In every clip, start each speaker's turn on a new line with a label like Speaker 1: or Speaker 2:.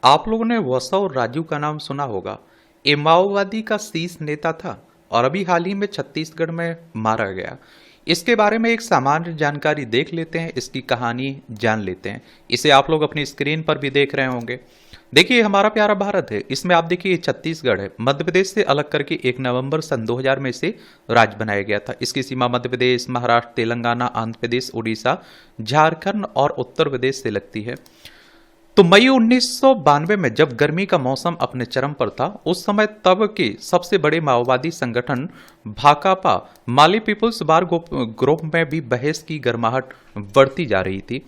Speaker 1: आप लोगों ने वसव राजू का नाम सुना होगा। ये माओवादी का शीर्ष नेता था और अभी हाल ही में छत्तीसगढ़ में मारा गया। इसके बारे में एक सामान्य जानकारी देख लेते हैं, इसकी कहानी जान लेते हैं। इसे आप लोग अपनी स्क्रीन पर भी देख रहे होंगे। देखिए, हमारा प्यारा भारत है, इसमें आप देखिए छत्तीसगढ़ है, मध्य प्रदेश से अलग करके 1 नवंबर सन 2000 में इसे राज्य बनाया गया था। इसकी सीमा मध्य प्रदेश, महाराष्ट्र, तेलंगाना, आंध्र प्रदेश, उड़ीसा, झारखंड और उत्तर प्रदेश से लगती है। तो मई 1992 में जब गर्मी का मौसम अपने चरम पर था, उस समय तब के सबसे बड़े माओवादी संगठन भाकपा माली पीपुल्स वार ग्रुप में भी बहस की गर्माहट बढ़ती जा रही थी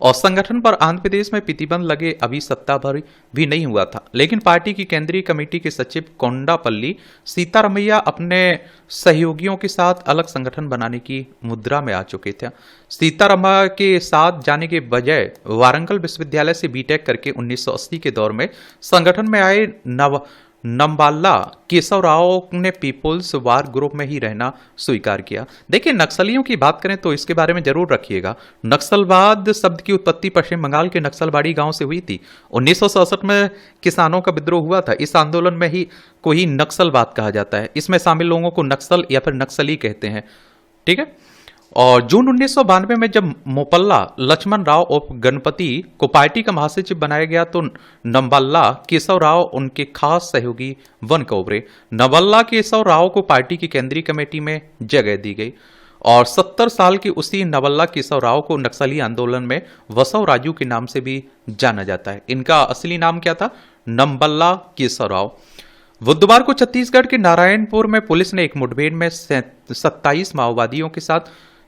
Speaker 1: और संगठन पर आंध्र प्रदेश में प्रतिबंध लगे अभी सत्ता भर भी नहीं हुआ था। लेकिन पार्टी की केंद्रीय कमेटी के सचिव कोंडापल्ली सीतारमैया अपने सहयोगियों के साथ अलग संगठन बनाने की मुद्रा में आ चुके थे। सीतारमैया के साथ जाने के बजाय वारंगल विश्वविद्यालय से बीटेक करके 1980 के दौर में संगठन में आए नंबाला केशव राव ने पीपुल्स वार ग्रुप में ही रहना स्वीकार किया। देखिए, नक्सलियों की बात करें तो इसके बारे में जरूर रखिएगा। नक्सलवाद शब्द की उत्पत्ति पश्चिम बंगाल के नक्सलबाड़ी गांव से हुई थी। 1967 में किसानों का विद्रोह हुआ था। इस आंदोलन में ही को ही नक्सलवाद कहा जाता है। इसमें शामिल लोगों को नक्सल या फिर नक्सली कहते हैं। ठीक है। और जून 1992 में जब मोपल्ला लक्ष्मण राव उप गणपति को पार्टी का महासचिव बनाया गया तो नंबल्ला केशव राव उनके खास सहयोगी बनकर उभरे। नंबल्ला केशव राव को पार्टी की केंद्रीय कमेटी में जगह दी गई और 70 साल के उसी नवल्ला केशव राव को नक्सली आंदोलन में वसव राजू के नाम से भी जाना जाता है। इनका असली नाम क्या था? नंबल्ला केशव राव। बुधवार को छत्तीसगढ़ के नारायणपुर में पुलिस ने एक मुठभेड़ में 27 माओवादियों के साथ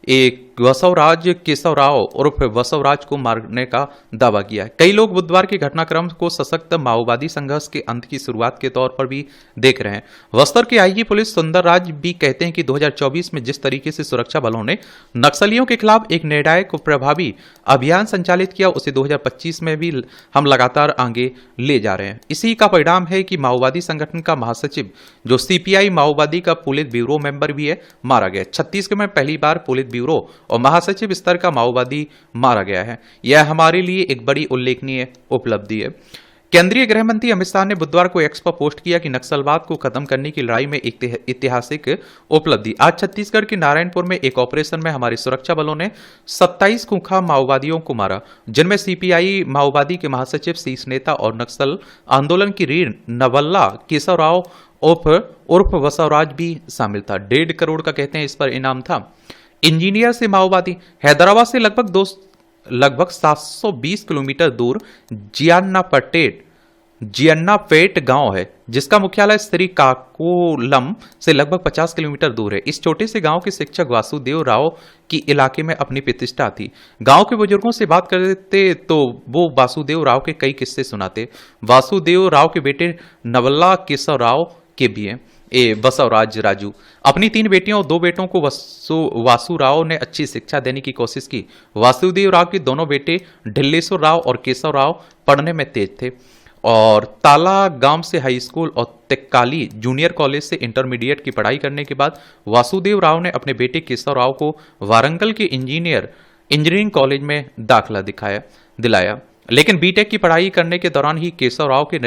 Speaker 1: एक वसवराज केशव राव उर्फ वसवराज को मारने का दावा किया है। कई लोग बुधवार के घटनाक्रम को सशक्त माओवादी संघर्ष के अंत की शुरुआत के तौर पर भी देख रहे हैं। बस्तर के आईजी पुलिस सुंदरराज भी कहते हैं कि 2024 में जिस तरीके से सुरक्षा बलों ने नक्सलियों के खिलाफ एक निर्णायक प्रभावी अभियान संचालित किया, उसे 2025 में भी हम लगातार आगे ले जा रहे हैं। इसी का परिणाम है कि माओवादी संगठन का महासचिव, जो सीपीआई माओवादी का पुलित ब्यूरो मेंबर भी है, मारा गया। छत्तीसगढ़ में पहली बार पुलित ब्यूरो और महासचिव स्तर का माओवादी मारा गया है। यह हमारे लिए एक बड़ी उल्लेखनीय उपलब्धि है। केंद्रीय गृह मंत्री अमित शाह ने बुधवार को एक्स पर पोस्ट किया कि नक्सलवाद को खत्म करने की लड़ाई में एक ऐतिहासिक उपलब्धि। आज छत्तीसगढ़ के नारायणपुर में एक ऑपरेशन में हमारे सुरक्षा बलों ने 27 खूंखार माओवादियों को मारा, जिनमें सीपीआई माओवादी के महासचिव, शीर्ष नेता और नक्सल आंदोलन की रीढ़ नवल्ला केशव राव उर्फ वसवराज भी शामिल था। 1.5 करोड़ का कहते हैं इस पर इनाम था। इंजीनियर से माओवादी। हैदराबाद से लगभग 720 किलोमीटर दूर जियन्नापेट गांव है, जिसका मुख्यालय श्रीकाकुलम से लगभग 50 किलोमीटर दूर है। इस छोटे से गांव के शिक्षक वासुदेव राव की इलाके में अपनी प्रतिष्ठा थी। गांव के बुजुर्गों से बात करते तो वो वासुदेव राव के कई किस्से सुनाते। वासुदेव राव के बेटे नवल्ला केशव राव के भी हैं बसवराज राजू। अपनी 3 बेटियों और 2 बेटों को वासु राव ने अच्छी शिक्षा देने की कोशिश की। वासुदेव राव के दोनों बेटे ढिल्लेश्वर राव और केशव राव पढ़ने में तेज थे और ताला गांव से हाई स्कूल और तेक्काली जूनियर कॉलेज से इंटरमीडिएट की पढ़ाई करने के बाद वासुदेव राव ने अपने बेटे केशव राव को वारंगल के इंजीनियरिंग कॉलेज में दाखिला दिलाया। लेकिन बीटेक की पढ़ाई करने के दौरान ही केशव राव के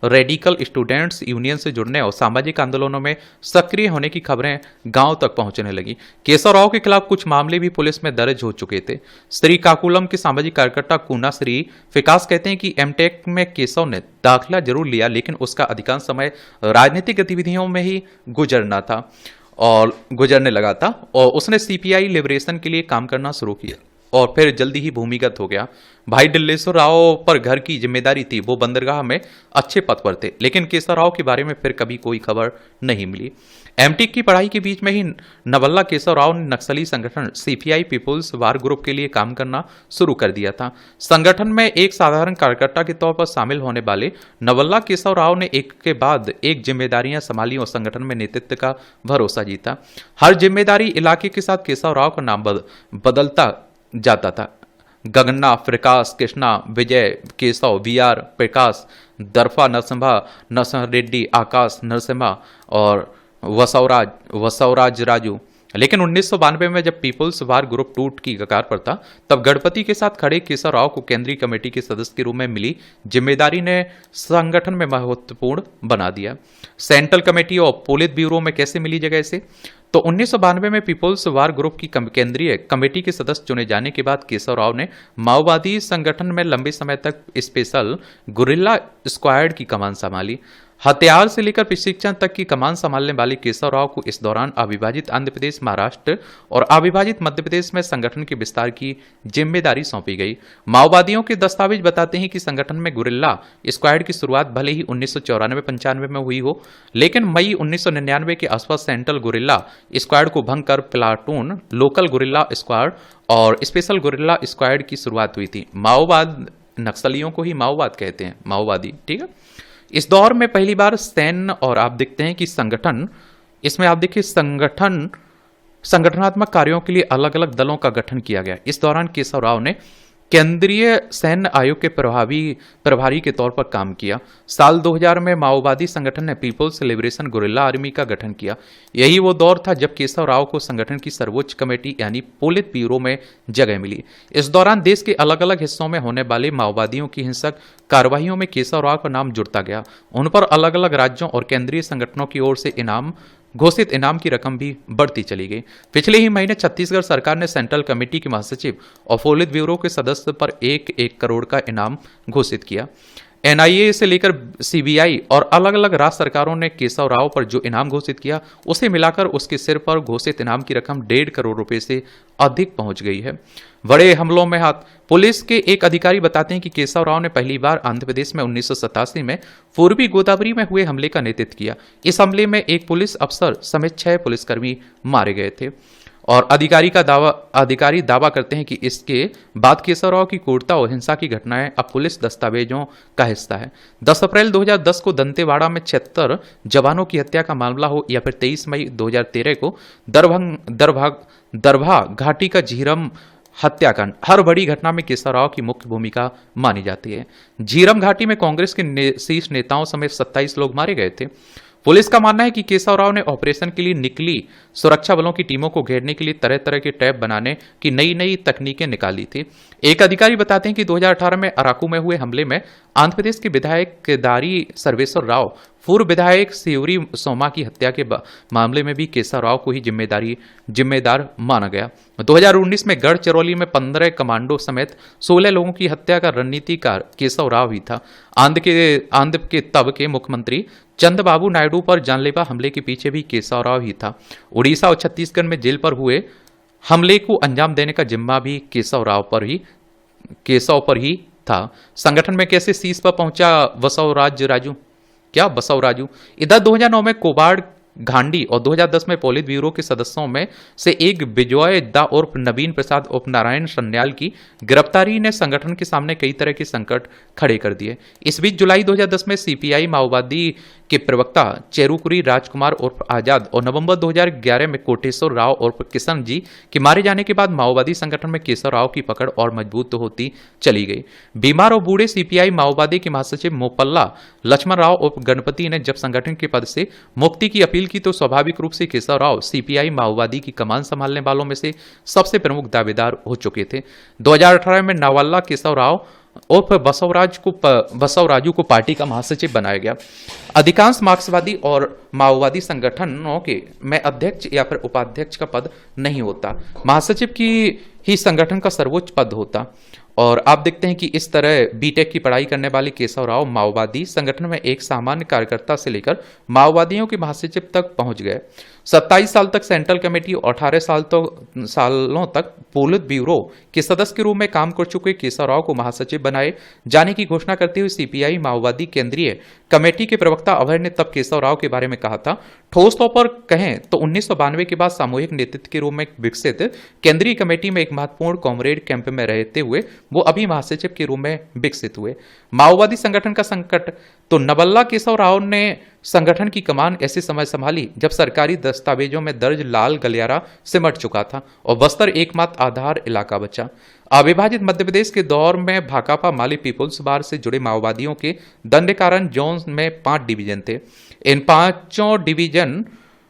Speaker 1: रेडिकल स्टूडेंट्स यूनियन से जुड़ने और सामाजिक आंदोलनों में सक्रिय होने की खबरें गांव तक पहुंचने लगी। केशव राव के खिलाफ कुछ मामले भी पुलिस में दर्ज हो चुके थे। श्रीकाकुलम के सामाजिक कार्यकर्ता कुना श्री विकास कहते हैं कि एमटेक में केशव ने दाखिला जरूर लिया, लेकिन उसका अधिकांश समय राजनीतिक गतिविधियों में ही गुजरने लगा था और उसने सीपीआई लिबरेशन के लिए काम करना शुरू किया और फिर जल्दी ही भूमिगत हो गया। भाई ढिल्लेश्वर राव पर घर की जिम्मेदारी थी, वो बंदरगाह में अच्छे पद पर थे, लेकिन केशव राव के बारे में फिर कभी कोई खबर नहीं मिली। एमटेक की पढ़ाई के बीच में ही नवल्ला केशव राव ने नक्सली संगठन सीपीआई पीपुल्स वार ग्रुप के लिए काम करना शुरू कर दिया था। संगठन में एक साधारण कार्यकर्ता के तौर पर शामिल होने वाले नवल्ला केशव राव ने एक के बाद एक जिम्मेदारियां संभाली और संगठन में नेतृत्व का भरोसा जीता। हर जिम्मेदारी इलाके के साथ केशव राव का नाम बदलता जाता था। गगन्ना, प्रकाश, कृष्णा, विजय, केशव, वीआर, प्रकाश, दरफा नरसिम्हा रेड्डी, आकाश नरसिम्हा और वसवराज राजू। लेकिन 1992 में जब पीपुल्स वार ग्रुप टूट की कगार पर था, तब गणपति के साथ खड़े केशव राव को केंद्रीय कमेटी के सदस्य के रूप में मिली जिम्मेदारी ने संगठन में महत्वपूर्ण बना दिया। सेंट्रल कमेटी और पोलित ब्यूरो में कैसे मिली जगह इसे? तो 1992 में पीपुल्स वार ग्रुप की केंद्रीय कमेटी के सदस्य चुने जाने के बाद केशव राव ने माओवादी संगठन में लंबे समय तक स्पेशल गुरिल्ला स्क्वाड की कमान संभाली। हथियार से लेकर प्रशिक्षण तक की कमान संभालने वाले केशव राव को इस दौरान अविभाजित आंध्र प्रदेश, महाराष्ट्र और अविभाजित मध्य प्रदेश में संगठन के विस्तार की जिम्मेदारी सौंपी गई। माओवादियों के दस्तावेज बताते हैं कि संगठन में गुरिल्ला स्क्वाड की शुरुआत भले ही 1994-95 में हुई हो, लेकिन मई 1999 के आसपास सेंट्रल गुरिल्ला स्क्वाड को भंग कर प्लाटून, लोकल गुरिल्ला स्क्वाड और स्पेशल गुरिल्ला स्क्वाड की शुरुआत हुई थी। माओवाद, नक्सलियों को ही माओवाद कहते हैं, माओवादी, ठीक है। इस दौर में पहली बार सैन्य और आप देखते हैं कि संगठन, इसमें आप देखिए संगठनात्मक कार्यों के लिए अलग अलग दलों का गठन किया गया। इस दौरान केशव राव ने केंद्रीय सैन्य आयोग के प्रभारी के तौर पर काम किया। साल 2000 में माओवादी संगठन ने पीपुल्स लिबरेशन गुरिल्ला आर्मी का गठन किया। यही वो दौर था जब केशव राव को संगठन की सर्वोच्च कमेटी यानी पोलित ब्यूरो में जगह मिली। इस दौरान देश के अलग अलग हिस्सों में होने वाले माओवादियों की हिंसक कार्रवाइयों में केशव राव का नाम जुड़ता गया। उन पर अलग अलग राज्यों और केंद्रीय संगठनों की ओर से घोषित इनाम की रकम भी बढ़ती चली गई। पिछले ही महीने छत्तीसगढ़ सरकार ने सेंट्रल कमेटी के महासचिव और पोलित ब्यूरो के सदस्य पर 1-1 करोड़ का इनाम घोषित किया। एनआईए से लेकर सीबीआई और अलग अलग राज्य सरकारों ने केशव राव पर जो इनाम घोषित किया, उसे मिलाकर उसके सिर पर घोषित इनाम की रकम 1.5 करोड़ रुपए से अधिक पहुंच गई है। बड़े हमलों में हाथ। पुलिस के एक अधिकारी बताते हैं कि केशव राव ने पहली बार आंध्र प्रदेश में 1987 में पूर्वी गोदावरी में हुए हमले का नेतृत्व किया। इस हमले में एक पुलिस अफसर समेत 6 पुलिसकर्मी मारे गए थे और अधिकारी दावा करते हैं कि इसके बाद केशव राव की क्रूरता और हिंसा की घटनाएं अब पुलिस दस्तावेजों का हिस्सा है। 10 अप्रैल 2010 को दंतेवाड़ा में 76 जवानों की हत्या का मामला हो या फिर 23 मई 2013 को दरभा घाटी का झीरम हत्याकांड, हर बड़ी घटना में केशव राव की मुख्य भूमिका मानी जाती है। झीरम घाटी में कांग्रेस के शीर्ष नेताओं समेत 27 लोग मारे गए थे। पुलिस का मानना है कि केशव राव ने ऑपरेशन के लिए निकली सुरक्षा बलों की टीमों को घेरने के लिए तरह तरह के ट्रैप बनाने की नई नई तकनीकें निकाली थी। एक अधिकारी बताते हैं कि 2018 में अराकू में हुए हमले में आंध्र प्रदेश के विधायक केदारी सर्वेश्वर राव, पूर्व विधायक सियूरी सोमा की हत्या के मामले में भी केशव राव को ही जिम्मेदार माना गया। 2019 में गढ़चिरौली में 15 कमांडो समेत 16 लोगों की हत्या का रणनीतिकार केशव राव ही था। आंध्र के तब के मुख्यमंत्री चंद्रबाबू नायडू पर जानलेवा हमले के पीछे भी केशव राव ही था। उड़ीसा और छत्तीसगढ़ में जेल पर हुए हमले को अंजाम देने का जिम्मा भी केशव पर ही था। संगठन में कैसे शीर्ष पर पहुंचा बसव राजू? इधर 2009 में कोबाड़ घांडी और 2010 में पोलित ब्यूरो के सदस्यों में से एक विजय दा उर्फ नवीन प्रसाद उर्फ नारायण सन्याल की गिरफ्तारी ने संगठन के सामने कई तरह के संकट खड़े कर दिए। इस बीच जुलाई 2010 में सीपीआई माओवादी के प्रवक्ता चेरुकुरी राजकुमार उर्फ आजाद और नवंबर 2011 में कोटेश्वर राव उर्फ किशन जी के मारे जाने के बाद माओवादी संगठन में केशव राव की पकड़ और मजबूत होती चली गई। बीमार और बूढ़े सीपीआई माओवादी के महासचिव मोपल्ला लक्ष्मण राव उर्फ गणपति ने जब संगठन के पद से मुक्ति की अपील की तो स्वाभाविक रूप से केशव राव सीपीआई माओवादी की कमान संभालने वालों में से सबसे प्रमुख दावेदार हो चुके थे। 2018 में नावाल्ला केशव राव उर्फ बसवराजू को पार्टी का महासचिव बनाया गया। अधिकांश मार्क्सवादी और माओवादी संगठनों के में अध्यक्ष या फिर उपाध्यक्ष का पद नहीं होता, महासचिव की ही संगठन का सर्वोच्च पद होता। और आप देखते हैं कि इस तरह बीटेक की पढ़ाई करने वाले केशव राव माओवादी संगठन में एक सामान्य कार्यकर्ता से लेकर माओवादियों के महासचिव तक पहुंच गए। 27 साल तक सेंट्रल कमेटी और 18 सालों तक पोलित ब्यूरो के सदस्य के रूप में काम कर चुके केशव राव को महासचिव बनाए जाने की घोषणा करते हुए सीपीआई माओवादी केंद्रीय कमेटी के प्रवक्ता अभय ने तब केशव राव के बारे में कहा था, ठोस तौर पर कहें तो 1992 के बाद सामूहिक नेतृत्व के रूप में विकसित केंद्रीय कमेटी में एक महत्वपूर्ण कॉमरेड कैंप में रहते हुए वो अभी महासचिव के रूप में विकसित हुए। माओवादी संगठन का संकट तो नवल्ला केशव राव ने संगठन की कमान ऐसे समय संभाली जब सरकारी दस्तावेजों में दर्ज लाल गलियारा सिमट चुका था और बस्तर एकमात्र आधार इलाका बचा। अविभाजित मध्य प्रदेश के दौर में भाकपा माली पीपुल्स वार से जुड़े माओवादियों के दंड कारण जोन में 5 डिवीजन थे। इन 5 डिवीजन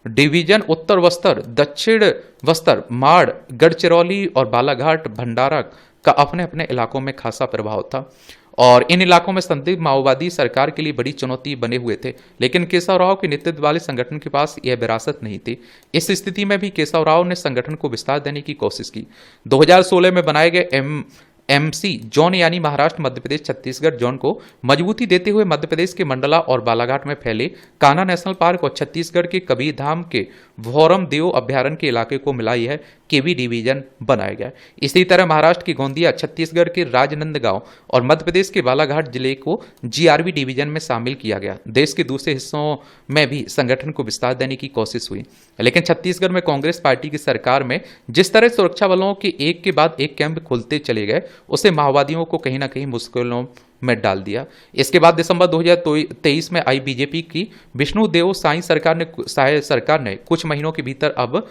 Speaker 1: डिवीजन उत्तर बस्तर, दक्षिण बस्तर, माड़, गढ़चिरौली और बालाघाट, भंडारा का अपने अपने इलाकों में खासा प्रभाव था और इन इलाकों में संदिग्ध माओवादी सरकार के लिए बड़ी चुनौती बने हुए थे। लेकिन केशव राव के नेतृत्व वाले संगठन के पास यह विरासत नहीं थी। इस स्थिति में भी केशव राव ने संगठन को विस्तार देने की कोशिश की। 2016 में बनाए गए एमसी जोन यानी महाराष्ट्र, मध्य प्रदेश, छत्तीसगढ़ जोन को मजबूती देते हुए मध्य प्रदेश के मंडला और बालाघाट में फैले कान्हा नेशनल पार्क और छत्तीसगढ़ के कबीरधाम के भौरम देव अभ्यारण्य के इलाके को मिला यह केवी डिवीजन बनाया गया। इसी तरह महाराष्ट्र की गोंदिया, छत्तीसगढ़ के राजनांदगांव और मध्य प्रदेश के बालाघाट जिले को जीआरबी डिवीजन में शामिल किया गया। देश के दूसरे हिस्सों में भी संगठन को विस्तार देने की कोशिश हुई, लेकिन छत्तीसगढ़ में कांग्रेस पार्टी की सरकार में जिस तरह सुरक्षा बलों के एक के बाद एक कैंप खुलते चले गए, उसे माओवादियों को कहीं ना कहीं मुश्किलों में डाल दिया। इसके बाद दिसंबर 2023 में आई बीजेपी की विष्णुदेव साई सरकार ने कुछ महीनों के भीतर अब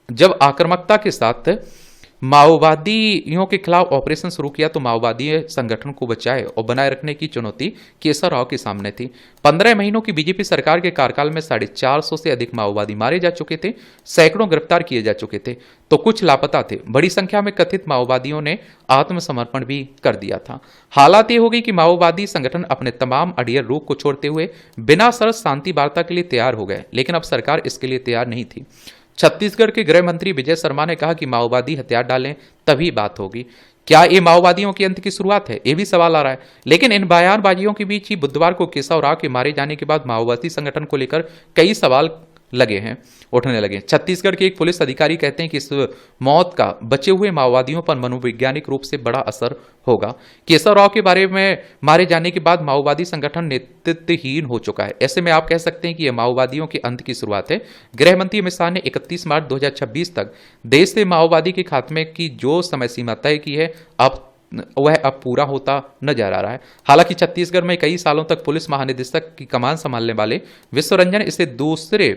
Speaker 1: जब आक्रामकता के साथ माओवादियों के खिलाफ ऑपरेशन शुरू किया तो माओवादी संगठन को बचाए और बनाए रखने की चुनौती केशव राव के सामने थी। 15 महीनों की बीजेपी सरकार के कार्यकाल में 450 से अधिक माओवादी मारे जा चुके थे, सैकड़ों गिरफ्तार किए जा चुके थे तो कुछ लापता थे। बड़ी संख्या में कथित माओवादियों ने आत्मसमर्पण भी कर दिया था। हालात ये हो गई कि माओवादी संगठन अपने तमाम अड़ियल रूप को छोड़ते हुए बिना शर्त शांति वार्ता के लिए तैयार हो गए, लेकिन अब सरकार इसके लिए तैयार नहीं थी। छत्तीसगढ़ के गृह मंत्री विजय शर्मा ने कहा कि माओवादी हथियार डालें तभी बात होगी। क्या ये माओवादियों के अंत की शुरुआत है? ये भी सवाल आ रहा है। लेकिन इन बयानबाजियों के बीच ही बुधवार को केशव राव के मारे जाने के बाद माओवादी संगठन को लेकर कई सवाल उठने लगे। छत्तीसगढ़ के एक पुलिस अधिकारी कहते हैं कि इस मौत का बचे हुए माओवादियों पर मनोवैज्ञानिक रूप से बड़ा असर होगा। केशव राव के बारे में मारे जाने के बाद माओवादी संगठन नेतृत्वहीन हो चुका है। ऐसे में आप कह सकते हैं कि यह माओवादियों के अंत की शुरुआत है। गृह मंत्री अमित शाह ने 31 मार्च 2026 तक देश से माओवादी के खात्मे की जो समय सीमा तय की है वह अब पूरा होता नजर आ रहा है। हालांकि छत्तीसगढ़ में कई सालों तक पुलिस महानिदेशक की कमान संभालने वाले विश्वरंजन इसे दूसरे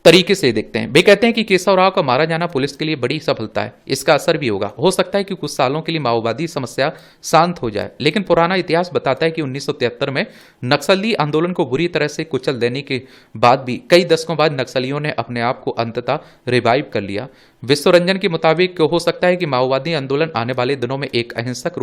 Speaker 1: तरीके से देखते हैं। वे कहते हैं कि केशव राव का मारा जाना पुलिस के लिए बड़ी सफलता है। इसका असर भी होगा। हो सकता है कि कुछ सालों के लिए माओवादी समस्या शांत हो जाए, लेकिन पुराना इतिहास बताता है कि 1973 में नक्सली आंदोलन को बुरी तरह से कुचल देने के बाद भी कई दशकों बाद नक्सलियों ने अपने आप को अंततः रिवाइव कर लिया। विश्वरंजन के मुताबिक हो सकता है कि माओवादी आंदोलन आने वाले दिनों में एक अहिंसक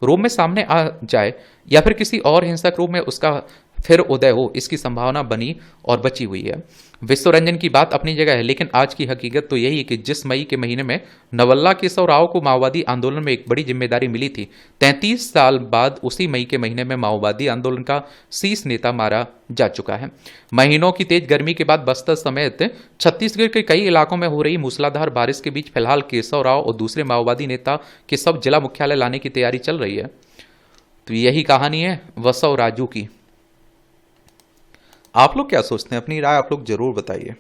Speaker 1: रूप में सामने आ जाए या फिर किसी और हिंसक रूप में उसका फिर उदय हो, इसकी संभावना बनी और बची हुई है। विश्वरंजन की बात अपनी जगह है, लेकिन आज की हकीकत तो यही है कि जिस मई के महीने में नवल्ला केशव राव को माओवादी आंदोलन में एक बड़ी जिम्मेदारी मिली थी, 33 साल बाद उसी मई के महीने में माओवादी आंदोलन का शीर्ष नेता मारा जा चुका है। महीनों की तेज गर्मी के बाद बस्तर समेत छत्तीसगढ़ के कई इलाकों में हो रही मूसलाधार बारिश के बीच फिलहाल केशव राव और दूसरे माओवादी नेता के सब जिला मुख्यालय लाने की तैयारी चल रही है। तो यही कहानी है वसव राजू की। आप लोग क्या सोचते हैं? अपनी राय आप लोग जरूर बताइए।